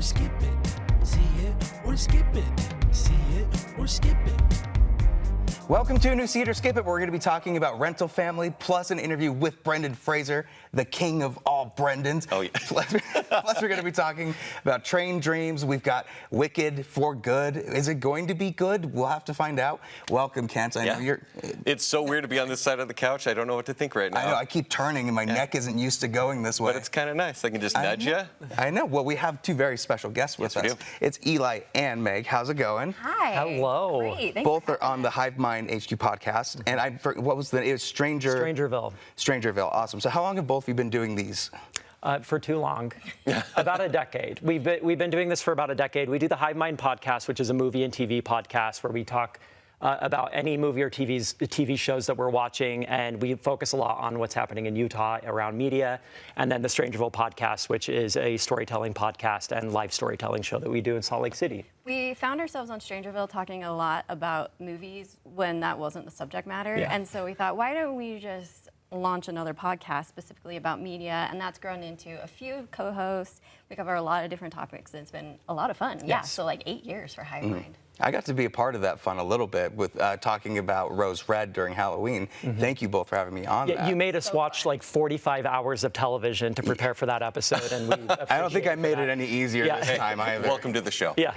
skip it. See it or skip it. See it or skip it. Welcome to a new See It or Skip It, where we're going to be talking about Rental Family, plus an interview with Brendan Fraser, the king of all Brendans. Oh, yeah. Plus we're going to be talking about Train Dreams. We've got Wicked for Good. Is it going to be good? We'll have to find out. Welcome, Kent. I know you're... It's so weird to be on this side of the couch. I don't know what to think right now. I know. I keep turning, and my neck isn't used to going this way. But it's kind of nice. I can just nudge you. I know. Well, we have two very special guests with us. We do. It's Eli and Meg. How's it going? Hi. Hello. Great. Both are on the Hive Mind HQ podcast, and what was it was Strangerville. Strangerville, awesome. So how long have both of you been doing these? For too long, about a decade. We've been doing this for about a decade. We do the Hive Mind podcast, which is a movie and TV podcast where we talk about any movie or TV shows that we're watching, and we focus a lot on what's happening in Utah around media. And then the Strangerville podcast, which is a storytelling podcast and live storytelling show that we do in Salt Lake City. We found ourselves on Strangerville talking a lot about movies when that wasn't the subject matter. Yeah. And so we thought, why don't we just launch another podcast specifically about media? And that's grown into a few co-hosts. We cover a lot of different topics, and it's been a lot of fun. Yeah, so like 8 years for Hive Mind. I got to be a part of that fun a little bit with talking about Rose Red during Halloween. Thank you both for having me on that. You made us watch like 45 hours of television to prepare for that episode, and we I don't think I made it any easier this time either. Welcome to the show. Yeah.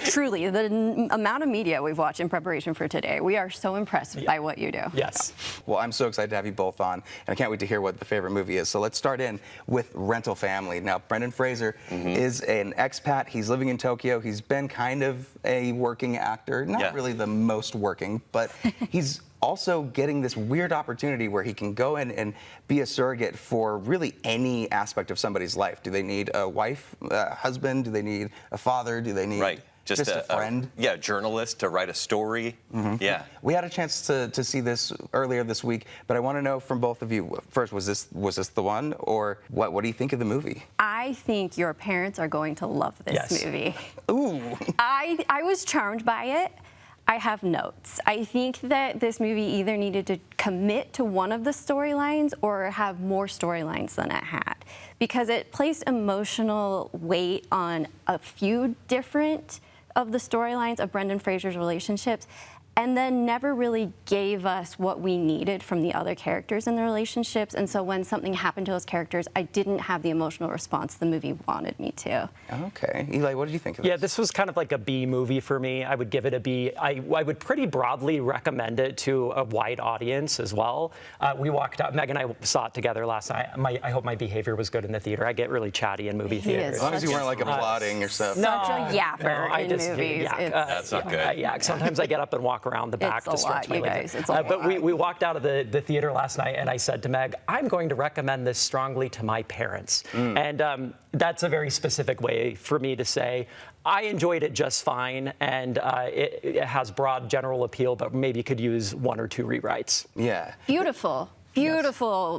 Truly, the amount of media we've watched in preparation for today, we are so impressed by what you do. Yes. Well, I'm so excited to have you both on, and I can't wait to hear what the favorite movie is. So let's start in with Rental Family. Now, Brendan Fraser is an expat. He's living in Tokyo. He's been kind of a working actor, not really the most working, but he's also getting this weird opportunity where he can go in and be a surrogate for really any aspect of somebody's life. Do they need a wife, a husband? Do they need a father? Do they need just a friend? Journalist to write a story. Yeah. We had a chance to see this earlier this week, but I want to know from both of you, first, was this the one, or what do you think of the movie? I think your parents are going to love this movie. Ooh. I was charmed by it. I have notes. I think that this movie either needed to commit to one of the storylines or have more storylines than it had, because it placed emotional weight on a few different of the storylines of Brendan Fraser's relationships, and then never really gave us what we needed from the other characters in the relationships. And so when something happened to those characters, I didn't have the emotional response the movie wanted me to. Okay. Eli, what did you think of this? Yeah, this was kind of like a B movie for me. I would give it a B. I would pretty broadly recommend it to a wide audience as well. We walked out, Meg and I saw it together last night. I hope my behavior was good in the theater. I get really chatty in movie theaters. As long as you weren't like applauding or stuff. Such a yapper in movies. That's not good. Yeah, sometimes I get up and walk around the back to stretch my legs. It's a lot. But we walked out of the theater last night, and I said to Meg, I'm going to recommend this strongly to my parents. And that's a very specific way for me to say, I enjoyed it just fine, and it has broad general appeal, but maybe could use one or two rewrites. Yeah. Beautiful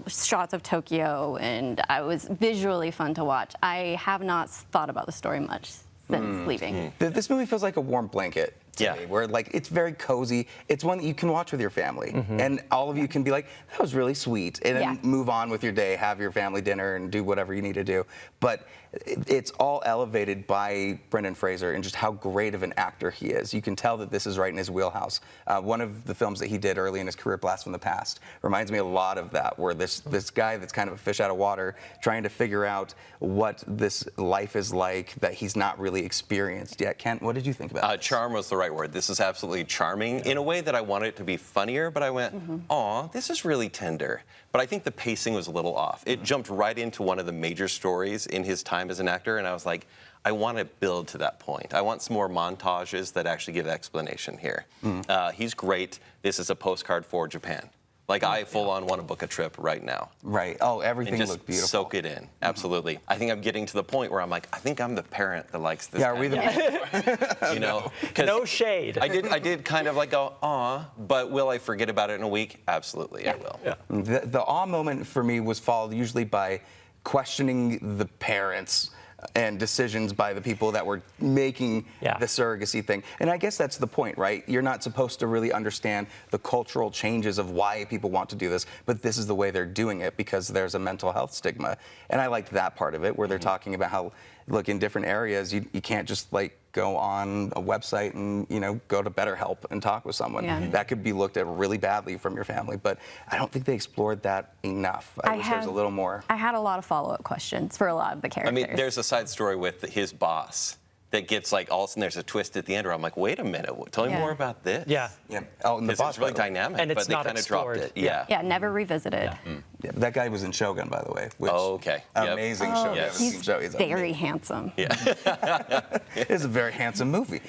shots of Tokyo, and it was visually fun to watch. I have not thought about the story much since leaving. This movie feels like a warm blanket to me, where like it's very cozy. It's one that you can watch with your family, and all of you can be like, that was really sweet, and then move on with your day, have your family dinner, and do whatever you need to do. But it's all elevated by Brendan Fraser and just how great of an actor he is. You can tell that this is right in his wheelhouse. One of the films that he did early in his career, Blast from the Past, reminds me a lot of that, where this guy that's kind of a fish out of water, trying to figure out what this life is like that he's not really experienced yet. Kent, what did you think about this? Charm was the right word. This is absolutely charming in a way that I wanted it to be funnier, but I went, aw, this is really tender. But I think the pacing was a little off. It jumped right into one of the major stories in his time as an actor, and I was like, I want to build to that point. I want some more montages that actually give explanation here. He's great. This is a postcard for Japan. Like, I full-on want to book a trip right now. Right. Oh, everything looked beautiful. Soak it in. Absolutely. I think I'm getting to the point where I'm like, I think I'm the parent that likes this. Yeah, are we the You know? No shade. I did kind of like go, aw, but will I forget about it in a week? Absolutely, I will. Yeah. The awe moment for me was followed usually by questioning the parents and decisions by the people that were making the surrogacy thing. And I guess that's the point, right? You're not supposed to really understand the cultural changes of why people want to do this, but this is the way they're doing it because there's a mental health stigma. And I liked that part of it, where they're talking about how, look, in different areas, you can't just like go on a website and, you know, go to BetterHelp and talk with someone. That could be looked at really badly from your family, but I don't think they explored that enough. I wish there's a little more. I had a lot of follow-up questions for a lot of the characters. I mean, there's a side story with his boss that gets like, all of a sudden there's a twist at the end where I'm like, wait a minute, tell me more about this. Oh, and the boss is really dynamic, and it's but they not kind of dropped it. Yeah, never revisited. That guy was in Shogun, by the way. Which, amazing show. He's very handsome. It's a very handsome movie.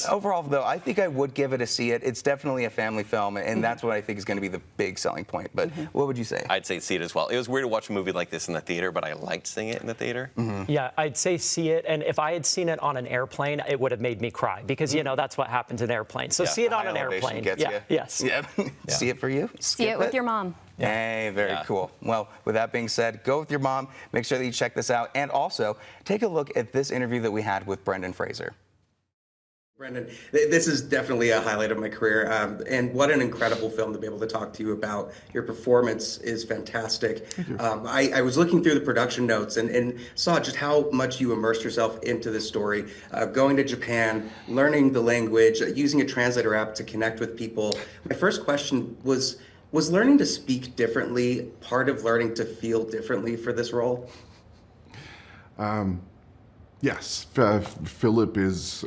Overall, though, I think I would give it a see it. It's definitely a family film, and that's what I think is going to be the big selling point. But what would you say? I'd say see it as well. It was weird to watch a movie like this in the theater, but I liked seeing it in the theater. Yeah, I'd say see it, and if I had seen it on an airplane, it would have made me cry, because you know that's what happens in airplanes. So see it on an airplane. Yes. See it for you. See it with your mom. Hey, very cool. Well, with that being said, go with your mom. Make sure that you check this out, and also take a look at this interview that we had with Brendan Fraser. Brendan, this is definitely a highlight of my career, and what an incredible film to be able to talk to you about. Your performance is fantastic. I was looking through the production notes and saw just how much you immersed yourself into this story, going to Japan, learning the language, using a translator app to connect with people. My first question was learning to speak differently part of learning to feel differently for this role? Yes, Philip is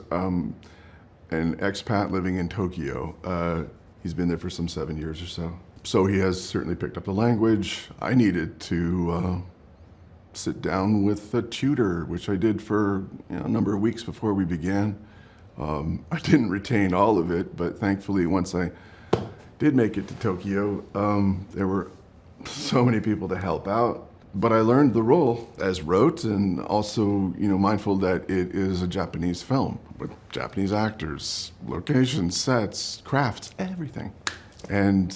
an expat living in Tokyo. He's been there for some 7 years or so. So he has certainly picked up the language. I needed to sit down with a tutor, which I did for a number of weeks before we began. I didn't retain all of it, but thankfully once I did make it to Tokyo, there were so many people to help out. But I learned the role as wrote, and also, mindful that it is a Japanese film with Japanese actors, locations, sets, crafts, everything. And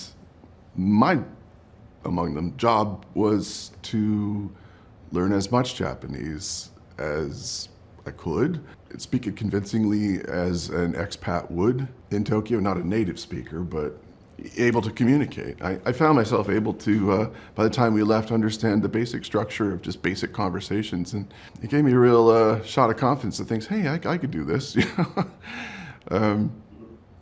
my, among them, job was to learn as much Japanese as I could, speak it convincingly as an expat would in Tokyo, not a native speaker, but able to communicate. I found myself able to, by the time we left, understand the basic structure of just basic conversations, and it gave me a real shot of confidence that thinks, hey, I could do this. I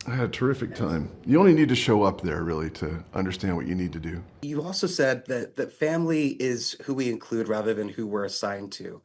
had a terrific time. You only need to show up there, really, to understand what you need to do. You also said that family is who we include rather than who we're assigned to.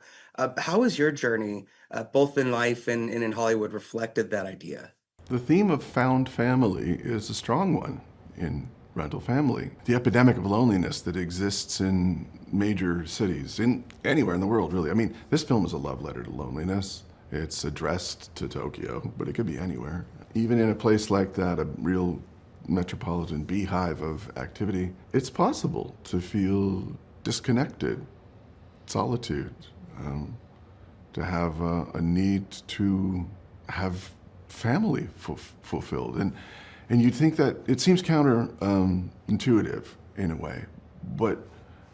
How has your journey, both in life and in Hollywood, reflected that idea? The theme of found family is a strong one in Rental Family. The epidemic of loneliness that exists in major cities, anywhere in the world, really. I mean, this film is a love letter to loneliness. It's addressed to Tokyo, but it could be anywhere. Even in a place like that, a real metropolitan beehive of activity, it's possible to feel disconnected, solitude, to have a need to have family fulfilled, and you'd think that it seems counterintuitive in a way, but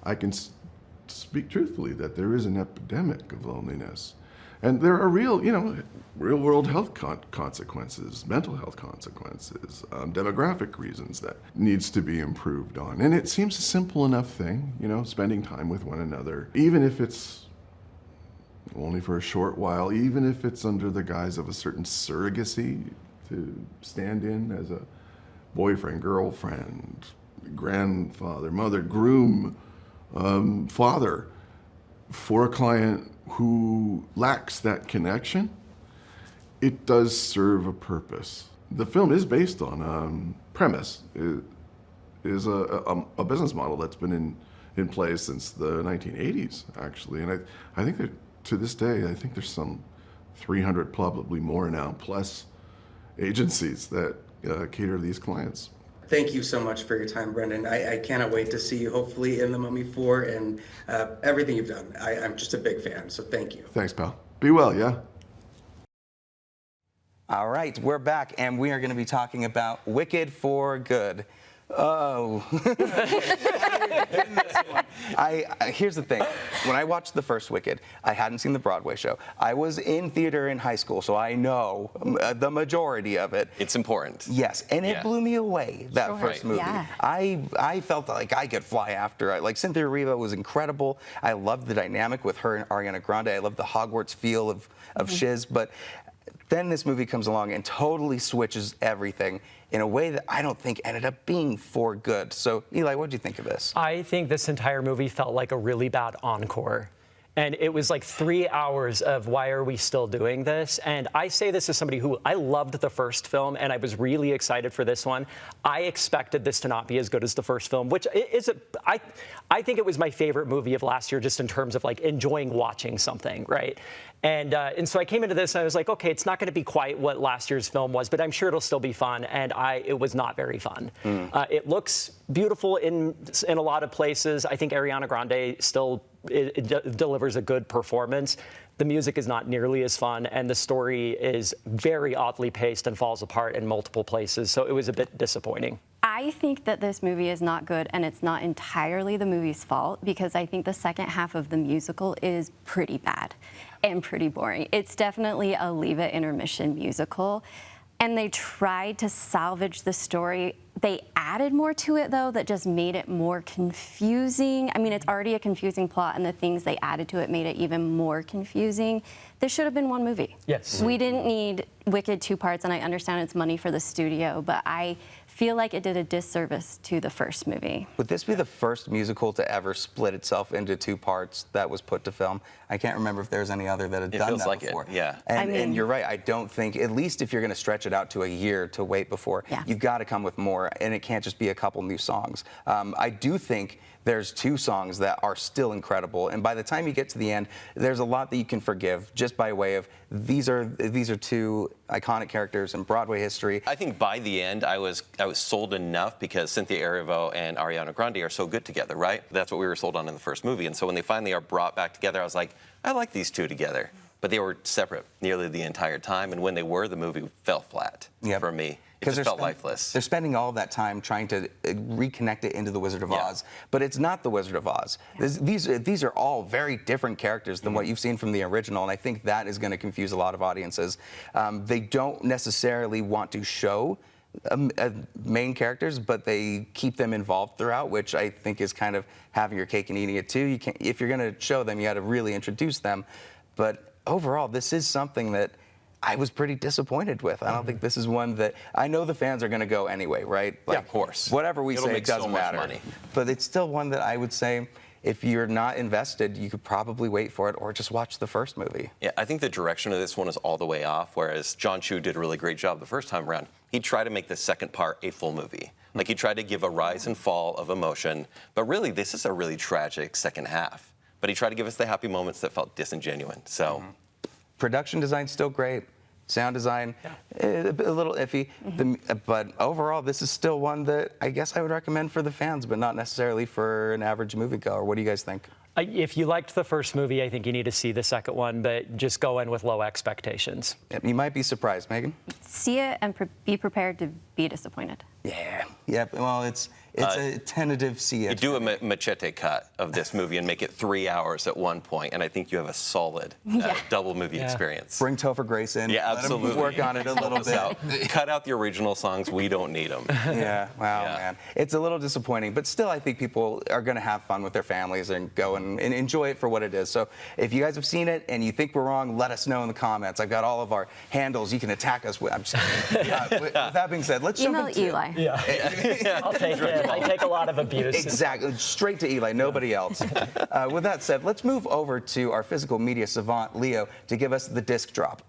I can speak truthfully that there is an epidemic of loneliness, and there are real world health consequences, mental health consequences, demographic reasons that needs to be improved on. And it seems a simple enough thing, spending time with one another, even if it's only for a short while, even if it's under the guise of a certain surrogacy to stand in as a boyfriend, girlfriend, grandfather, mother, groom, father, for a client who lacks that connection. It does serve a purpose. The film is based on premise. It is a business model that's been in place since the 1980s, actually, and I think that to this day, I think there's some 300, probably more now, plus agencies that cater to these clients. Thank you so much for your time, Brendan. I cannot wait to see you, hopefully, in The Mummy 4 and everything you've done. I'm just a big fan, so thank you. Thanks, pal. Be well, yeah? All right, we're back, and we are going to be talking about Wicked for Good. Oh. Here's the thing. When I watched the first Wicked, I hadn't seen the Broadway show. I was in theater in high school, so I know the majority of it. It's important. Yes, and it blew me away, that first movie. Yeah. I felt like I could fly after it. Like, Cynthia Erivo was incredible. I loved the dynamic with her and Ariana Grande. I loved the Hogwarts feel of Shiz, but then this movie comes along and totally switches everything in a way that I don't think ended up being for good. So, Eli, what did you think of this? I think this entire movie felt like a really bad encore. And it was like 3 hours of why are we still doing this? And I say this as somebody who, I loved the first film and I was really excited for this one. I expected this to not be as good as the first film, which is, I think it was my favorite movie of last year just in terms of like enjoying watching something, right? And so I came into this and I was like, okay, it's not going to be quite what last year's film was, but I'm sure it'll still be fun. And it was not very fun. It looks beautiful in a lot of places. I think Ariana Grande still delivers a good performance. The music is not nearly as fun, and the story is very oddly paced and falls apart in multiple places. So it was a bit disappointing. I think that this movie is not good, and it's not entirely the movie's fault, because I think the second half of the musical is pretty bad and pretty boring. It's definitely a leave it intermission musical, and they tried to salvage the story. They added more to it, though, that just made it more confusing. I mean, it's already a confusing plot, and the things they added to it made it even more confusing. This should have been one movie. Yes. We didn't need Wicked 2 parts, and I understand it's money for the studio, but I feel like it did a disservice to the first movie. Would this be the first musical to ever split itself into 2 parts that was put to film? I can't remember if there's any other that had done that before. Yeah. And you're right. I don't think, at least if you're going to stretch it out to a year to wait before, you've got to come with more, and it can't just be a couple new songs. I do think there's 2 songs that are still incredible, and by the time you get to the end, there's a lot that you can forgive just by way of these are 2 iconic characters in Broadway history. I think by the end, I was sold enough because Cynthia Erivo and Ariana Grande are so good together, right? That's what we were sold on in the first movie, and so when they finally are brought back together, I was like, I like these 2 together. But they were separate nearly the entire time, and when they were, the movie fell flat for me. It just felt lifeless. They're spending all of that time trying to reconnect it into the Wizard of Oz, but it's not the Wizard of Oz. These are all very different characters than what you've seen from the original, and I think that is going to confuse a lot of audiences. They don't necessarily want to show main characters, but they keep them involved throughout, which I think is kind of having your cake and eating it too. You can't, if you're going to show them, you got to really introduce them. But overall, this is something that I was pretty disappointed with. I don't think this is one that, I know the fans are going to go anyway, right? Like, of course. Whatever we It'll say, make it doesn't so much matter. money. But it's still one that I would say, if you're not invested, you could probably wait for it or just watch the first movie. Yeah, I think the direction of this one is all the way off, whereas John Chu did a really great job the first time around. He tried to make the second part a full movie. Like, he tried to give a rise and fall of emotion, but really, this is a really tragic second half. But he tried to give us the happy moments that felt disingenuine, so. Production design's still great. Sound design, a little iffy, but overall, this is still one that I guess I would recommend for the fans, but not necessarily for an average moviegoer. What do you guys think? If you liked the first movie, I think you need to see the second one, but just go in with low expectations. You might be surprised, Megan. See it and be prepared to be disappointed. Yeah. Well, it's a tentative see it. You do a machete cut of this movie and make it 3 hours at one point, and I think you have a solid double movie experience. Bring Topher Grace in. Yeah, absolutely. Let him work on it a little bit. Cut out the original songs. We don't need them. Man. It's a little disappointing, but still, I think people are going to have fun with their families and go and enjoy it for what it is. So if you guys have seen it and you think we're wrong, let us know in the comments. I've got all of our handles you can attack us with. I'm just kidding. With that being said, let's jump into Eli. I'll take it. I take a lot of abuse. Exactly. Straight to Eli, nobody else. With that said, let's move over to our physical media savant, Leo, to give us the disc drop.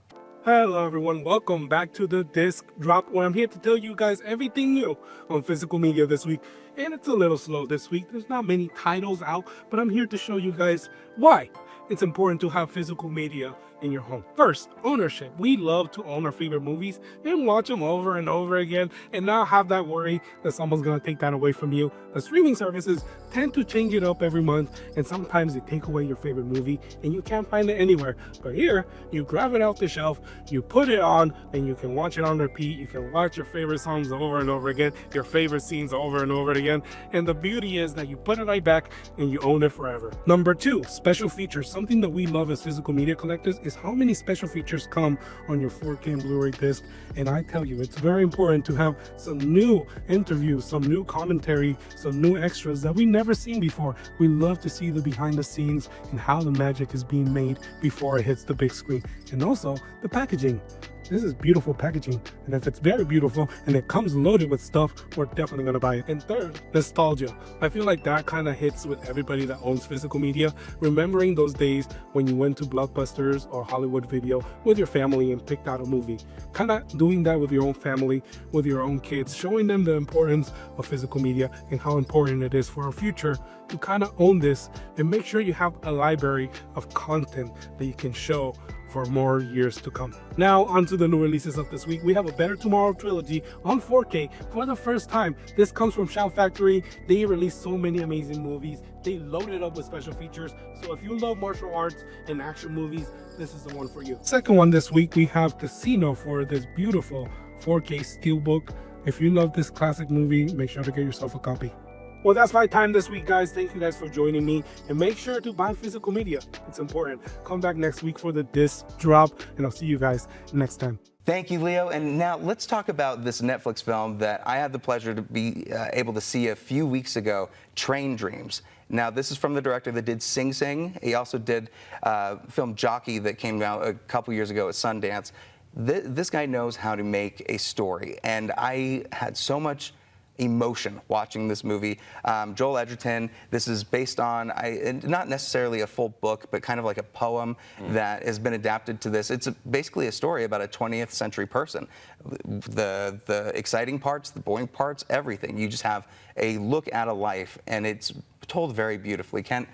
Hello everyone, welcome back to the Disc Drop, where I'm here to tell you guys everything new on physical media this week. And it's a little slow this week, there's not many titles out, but I'm here to show you guys why it's important to have physical media in your home. First, ownership. We love to own our favorite movies and watch them over and over again and not have that worry that someone's going to take that away from you. The streaming services tend to change it up every month, and sometimes they take away your favorite movie and you can't find it anywhere. But here, you grab it off the shelf, you put it on, and you can watch it on repeat. You can watch your favorite songs over and over again, your favorite scenes over and over again. And the beauty is that you put it right back and you own it forever. Number two, special features. Something that we love as physical media collectors is how many special features come on your 4K and Blu-ray disc. And I tell you, it's very important to have some new interviews, some new commentary, some new extras that we've never seen before. We love to see the behind the scenes and how the magic is being made before it hits the big screen. And also the packaging. This is beautiful packaging, and if it's very beautiful and it comes loaded with stuff, we're definitely gonna buy it. And third, nostalgia. I feel like that kind of hits with everybody that owns physical media, remembering those days when you went to Blockbusters or Hollywood Video with your family and picked out a movie. Kind of doing that with your own family, with your own kids, showing them the importance of physical media and how important it is for our future to kind of own this and make sure you have a library of content that you can show for more years to come. Now, onto the new releases of this week. We have a Better Tomorrow trilogy on 4K for the first time. This comes from Shout Factory. They released so many amazing movies. They loaded up with special features. So if you love martial arts and action movies, this is the one for you. Second one this week, we have Casino for this beautiful 4K steelbook. If you love this classic movie, make sure to get yourself a copy. Well, that's my time this week, guys. Thank you guys for joining me. And make sure to buy physical media. It's important. Come back next week for the disc drop, and I'll see you guys next time. Thank you, Leo. And now let's talk about this Netflix film that I had the pleasure to be able to see a few weeks ago, Train Dreams. Now, this is from the director that did Sing Sing. He also did film Jockey that came out a couple years ago at Sundance. This guy knows how to make a story, and I had so much emotion watching this movie. Joel Edgerton, this is based on, not necessarily a full book, but kind of like a poem that has been adapted to this. It's basically a story about a 20th century person. The exciting parts, the boring parts, everything. You just have a look at a life, and it's told very beautifully. Kent,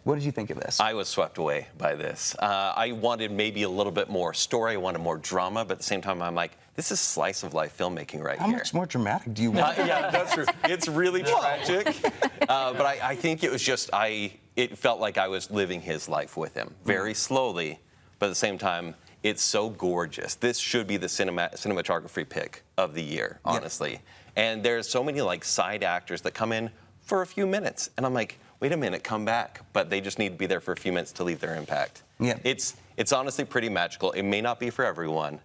what did you think of this? I was swept away by this. I wanted maybe a little bit more story, I wanted more drama, but at the same time I'm like, this is slice of life filmmaking right here. How much more dramatic do you want? Yeah, that's true. It's really tragic. But I think it was just, it felt like I was living his life with him very slowly, but at the same time, it's so gorgeous. This should be the cinematography pick of the year, honestly. Yeah. And there's so many like side actors that come in for a few minutes, and I'm like, wait a minute, come back. But they just need to be there for a few minutes to leave their impact. Yeah. It's honestly pretty magical. It may not be for everyone,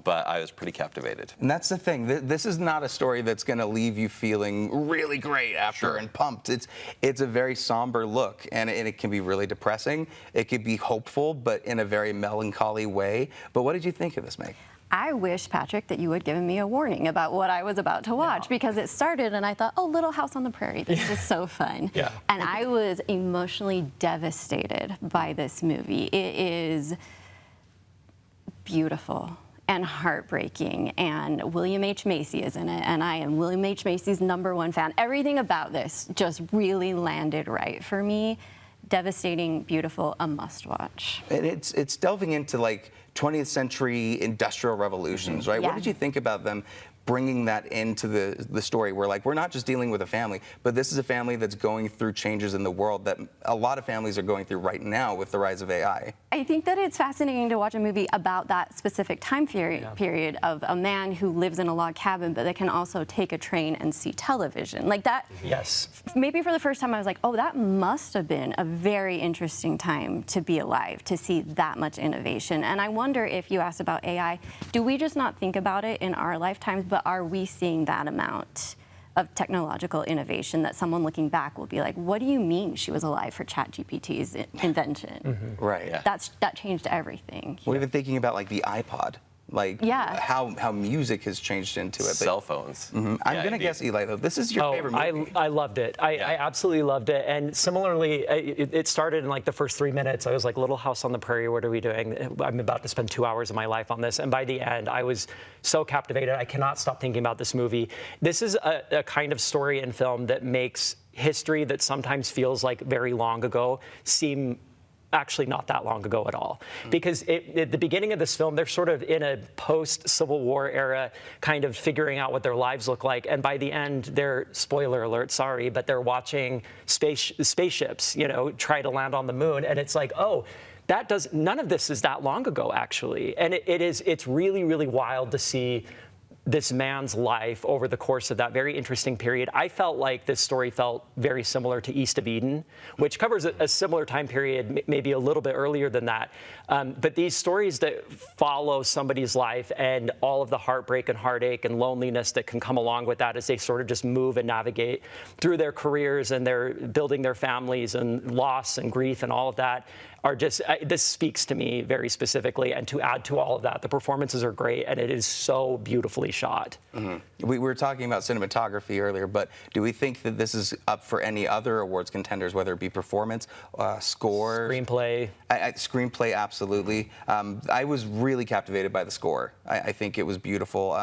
but I was pretty captivated. And that's the thing. This is not a story that's going to leave you feeling really great after and pumped. It's a very somber look, and it can be really depressing. It could be hopeful, but in a very melancholy way. But what did you think of this, Meg? I wish, Patrick, that you had given me a warning about what I was about to watch, because it started and I thought, oh, Little House on the Prairie, this is so fun. Yeah. And I was emotionally devastated by this movie. It is beautiful and heartbreaking, and William H. Macy is in it, and I am William H. Macy's #1 fan. Everything about this just really landed right for me. Devastating, beautiful, a must-watch. And it's delving into like 20th century industrial revolutions, right? Yeah. What did you think about them bringing that into the story, where like we're not just dealing with a family, but this is a family that's going through changes in the world that a lot of families are going through right now with the rise of AI? I think that it's fascinating to watch a movie about that specific time period of a man who lives in a log cabin, but that can also take a train and see television. Like that, yes. Maybe for the first time I was like, oh, that must have been a very interesting time to be alive, to see that much innovation. And I wonder if you asked about AI, do we just not think about it in our lifetimes, but are we seeing that amount of technological innovation that someone looking back will be like, what do you mean she was alive for ChatGPT's invention? Right. Yeah. That changed everything. We're even thinking about like the iPod. Like how music has changed into it. Cell phones. I'm going to guess, Eli, though, this is your favorite movie. I loved it. I absolutely loved it. And similarly, it started in like the first 3 minutes. I was like, Little House on the Prairie, what are we doing? I'm about to spend 2 hours of my life on this. And by the end, I was so captivated. I cannot stop thinking about this movie. This is a kind of story and film that makes history that sometimes feels like very long ago seem actually not that long ago at all. Because at the beginning of this film, they're sort of in a post-Civil War era, kind of figuring out what their lives look like. And by the end, they're, spoiler alert, sorry, but they're watching spaceships, you know, try to land on the moon. And it's like, oh, none of this is that long ago, actually. And it's really, really wild to see this man's life over the course of that very interesting period. I felt like this story felt very similar to East of Eden, which covers a similar time period, maybe a little bit earlier than that. But these stories that follow somebody's life and all of the heartbreak and heartache and loneliness that can come along with that as they sort of just move and navigate through their careers and they're building their families and loss and grief and all of that are just, this speaks to me very specifically. And to add to all of that, the performances are great and it is so beautifully shot. We were talking about cinematography earlier, but do we think that this is up for any other awards contenders, whether it be performance, score? Screenplay. Screenplay, absolutely. I was really captivated by the score. I think it was beautiful.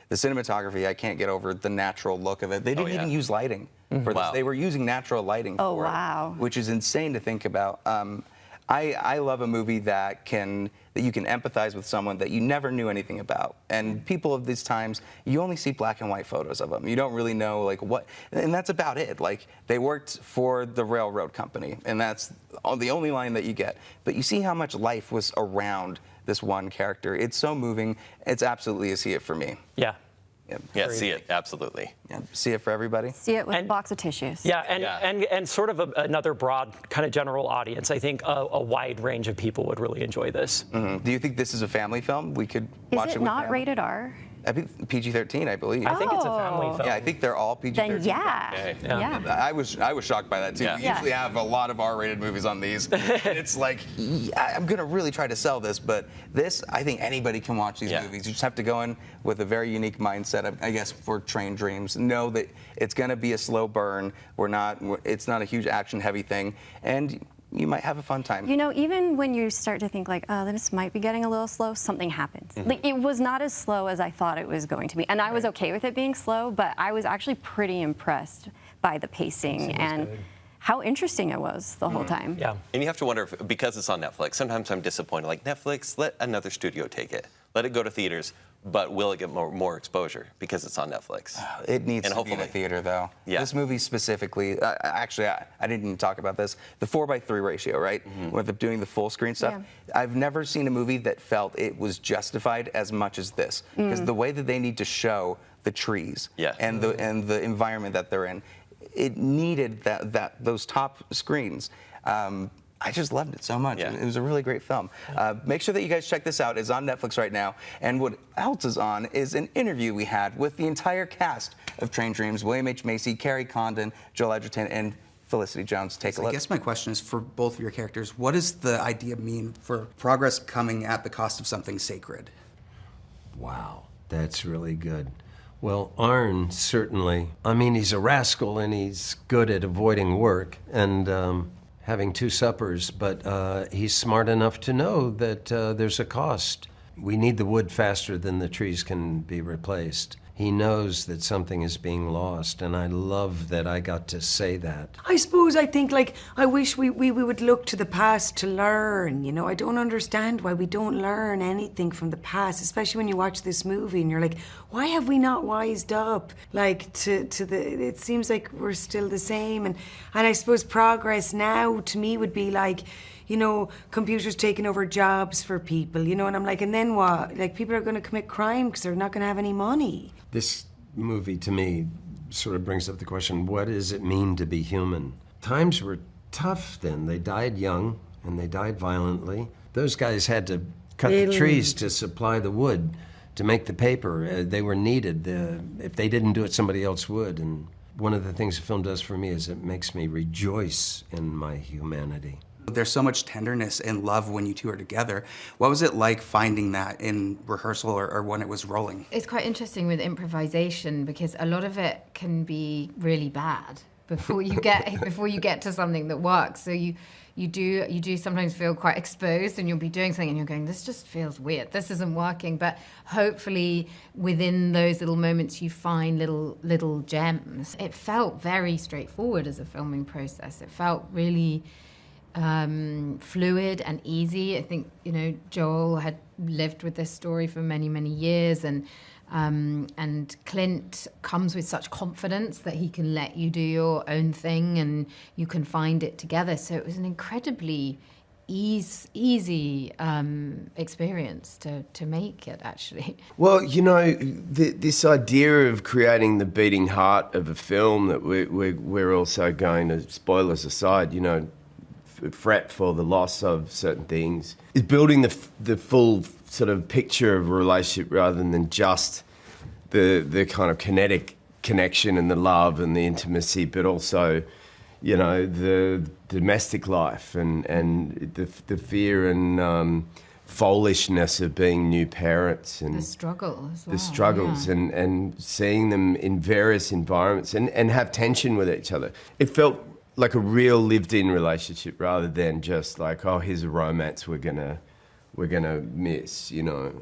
The cinematography, I can't get over the natural look of it. They didn't even use lighting for this. They were using natural lighting for it, which is insane to think about. I love a movie that you can empathize with someone that you never knew anything about. And people of these times, you only see black and white photos of them. You don't really know like what, and that's about it. Like they worked for the railroad company, and that's the only line that you get. But you see how much life was around this one character. It's so moving. It's absolutely a see it for me. Yeah. Yeah, see it, absolutely. Yeah, see it for everybody. See it with a box of tissues. Yeah, and sort of another broad kind of general audience. I think a wide range of people would really enjoy this. Do you think this is a family film? We could watch it with Is it not family? rated R? I think PG-13, I believe. I think it's a family film. Yeah, I think they're all PG-13. Then yeah. I was shocked by that too. We usually have a lot of R-rated movies on these. And it's like, I'm gonna really try to sell this, but this, I think anybody can watch these movies. You just have to go in with a very unique mindset, I guess, for Trained Dreams. Know that it's gonna be a slow burn. It's not a huge action-heavy thing, and you might have a fun time. You know, even when you start to think like, oh, this might be getting a little slow, something happens. Like, it was not as slow as I thought it was going to be. And I was okay with it being slow, but I was actually pretty impressed by the pacing and how interesting it was the whole time. Yeah. And you have to wonder, because it's on Netflix, sometimes I'm disappointed. Like, Netflix, let another studio take it. Let it go to theaters. But will it get more exposure because it's on Netflix? It needs to be in a theater, though. Yeah. This movie specifically, actually, I didn't even talk about this. The 4:3 ratio, right? With doing the full screen stuff. Yeah. I've never seen a movie that felt it was justified as much as this. Because the way that they need to show the trees and the environment that they're in, it needed those top screens. I just loved it so much. It was a really great film. Make sure that you guys check this out. It's on Netflix right now. And what else is on is an interview we had with the entire cast of Trained Dreams: William H. Macy, Carrie Condon, Joel Edgerton, and Felicity Jones. Take a look. I guess my question is for both of your characters, what does the idea mean for progress coming at the cost of something sacred? Wow, that's really good. Well, Arn, certainly. I mean, he's a rascal and he's good at avoiding work and having two suppers, but he's smart enough to know that there's a cost. We need the wood faster than the trees can be replaced. He knows that something is being lost, and I love that I got to say that. I suppose I think, like, I wish we would look to the past to learn, you know? I don't understand why we don't learn anything from the past, especially when you watch this movie and you're like, why have we not wised up, like, to the, it seems like we're still the same, and I suppose progress now, to me, would be like, you know, computers taking over jobs for people, you know, and I'm like, and then what? Like, people are gonna commit crime because they're not gonna have any money. This movie, to me, sort of brings up the question, what does it mean to be human? Times were tough then. They died young, and they died violently. Those guys had to cut the trees to supply the wood, to make the paper. They were needed. If they didn't do it, somebody else would. And one of the things the film does for me is it makes me rejoice in my humanity. There's so much tenderness and love when you two are together. What was it like finding that in rehearsal or when it was rolling? It's quite interesting with improvisation because a lot of it can be really bad before you get to something that works. So you do sometimes feel quite exposed, and you'll be doing something and you're going, this just feels weird. This isn't working. But hopefully within those little moments you find little gems. It felt very straightforward as a filming process. It felt really fluid and easy. I think, you know, Joel had lived with this story for many, many years, and Clint comes with such confidence that he can let you do your own thing and you can find it together. So it was an incredibly easy experience to make it, actually. Well, you know, this idea of creating the beating heart of a film that we're also going to, spoilers aside, you know, fret for the loss of certain things, is building the full sort of picture of a relationship rather than just the kind of kinetic connection and the love and the intimacy, but also, you know, the domestic life and the fear and foolishness of being new parents and the struggle as well. The struggles, yeah. and seeing them in various environments and have tension with each other. It felt like a real lived-in relationship rather than just like, oh, here's a romance we're gonna miss, you know.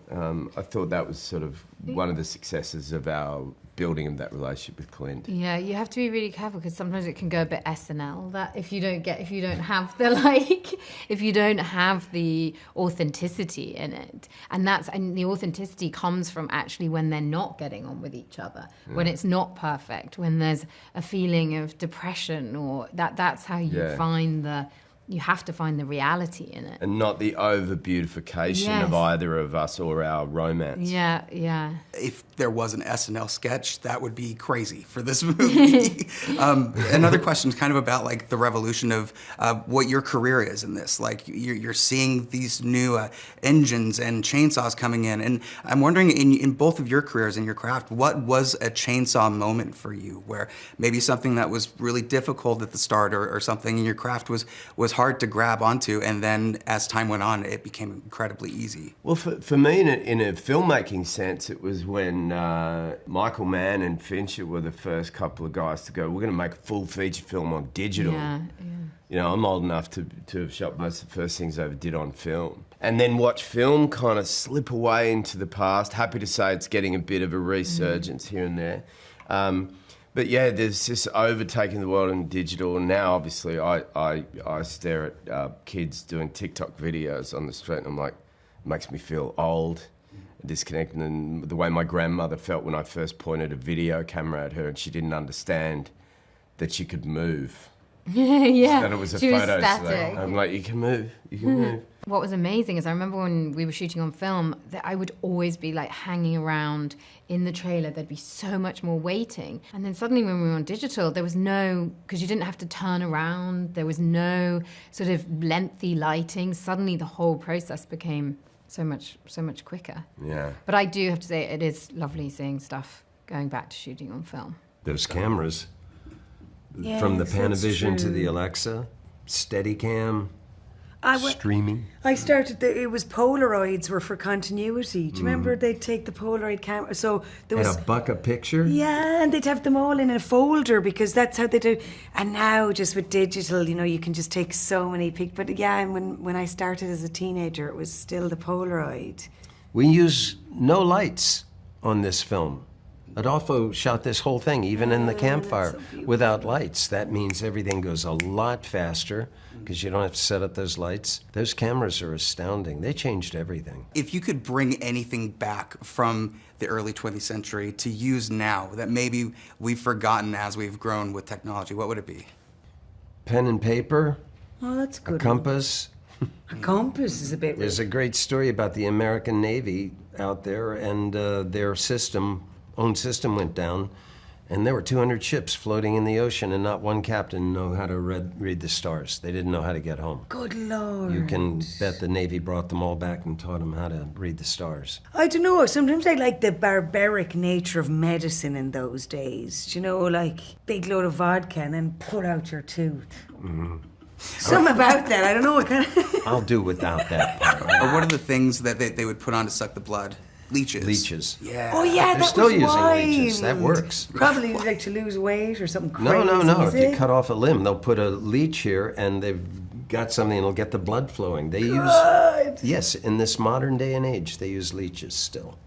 I thought that was sort of one of the successes of our building of that relationship with Clint. Yeah, you have to be really careful because sometimes it can go a bit SNL. That if you don't have the authenticity in it, and the authenticity comes from actually when they're not getting on with each other, when it's not perfect, when there's a feeling of depression, or that's how you find you have to find the reality in it. And not the over-beautification of either of us or our romance. Yeah, yeah. If there was an SNL sketch, that would be crazy for this movie. Another question is kind of about like the revolution of what your career is in this. Like you're seeing these new engines and chainsaws coming in. And I'm wondering in both of your careers and your craft, what was a chainsaw moment for you where maybe something that was really difficult at the start or something in your craft was hard to grab onto, and then as time went on, it became incredibly easy? Well, for me, in a filmmaking sense, it was when Michael Mann and Fincher were the first couple of guys to go, we're going to make a full feature film on digital. Yeah. You know, I'm old enough to have shot most of the first things I ever did on film. And then watch film kind of slip away into the past. Happy to say it's getting a bit of a resurgence here and there. But yeah, there's just overtaking the world in digital. And now, obviously, I stare at kids doing TikTok videos on the street, and I'm like, it makes me feel old, disconnected. And the way my grandmother felt when I first pointed a video camera at her and she didn't understand that she could move. Yeah, that it was a she photo. was static. I'm like, you can move, you can move. What was amazing is I remember when we were shooting on film that I would always be like hanging around in the trailer. There'd be so much more waiting. And then suddenly when we were on digital, there was no, because you didn't have to turn around, there was no sort of lengthy lighting. Suddenly the whole process became so much quicker. Yeah. But I do have to say it is lovely seeing stuff going back to shooting on film. Those cameras, Yes, from the that's Panavision to true. the Alexa, Steadicam, streaming. I started, it was Polaroids were for continuity. Do you remember they'd take the Polaroid camera? So there was... And a buck a picture? Yeah, and they'd have them all in a folder because that's how they do. And now just with digital, you know, you can just take so many pictures. But yeah, and when I started as a teenager, it was still the Polaroid. We use no lights on this film. Adolfo shot this whole thing, even in the campfire, without lights. That means everything goes a lot faster because you don't have to set up those lights. Those cameras are astounding. They changed everything. If you could bring anything back from the early 20th century to use now that maybe we've forgotten as we've grown with technology, what would it be? Pen and paper, Oh, that's a good. compass. A compass is a bit... There's a great story about the American Navy out there, and their own system went down, and there were 200 ships floating in the ocean, and not one captain knew how to read the stars. They didn't know how to get home. Good Lord. You can bet the Navy brought them all back and taught them how to read the stars. I don't know, sometimes I like the barbaric nature of medicine in those days. Do you know, like big load of vodka and then pull out your tooth. Mm-hmm. Something about that, I don't know what kind of... I'll do without that part. Or what are the things that they would put on to suck the blood? Leeches. Leeches. Yeah. Oh yeah, They're that still was using wild. leeches. That works. Probably like to lose weight or something crazy. No. is If you it? cut off a limb, they'll put a leech here, and they've got something that'll get the blood flowing. They use... Yes, in this modern day and age, they use leeches still.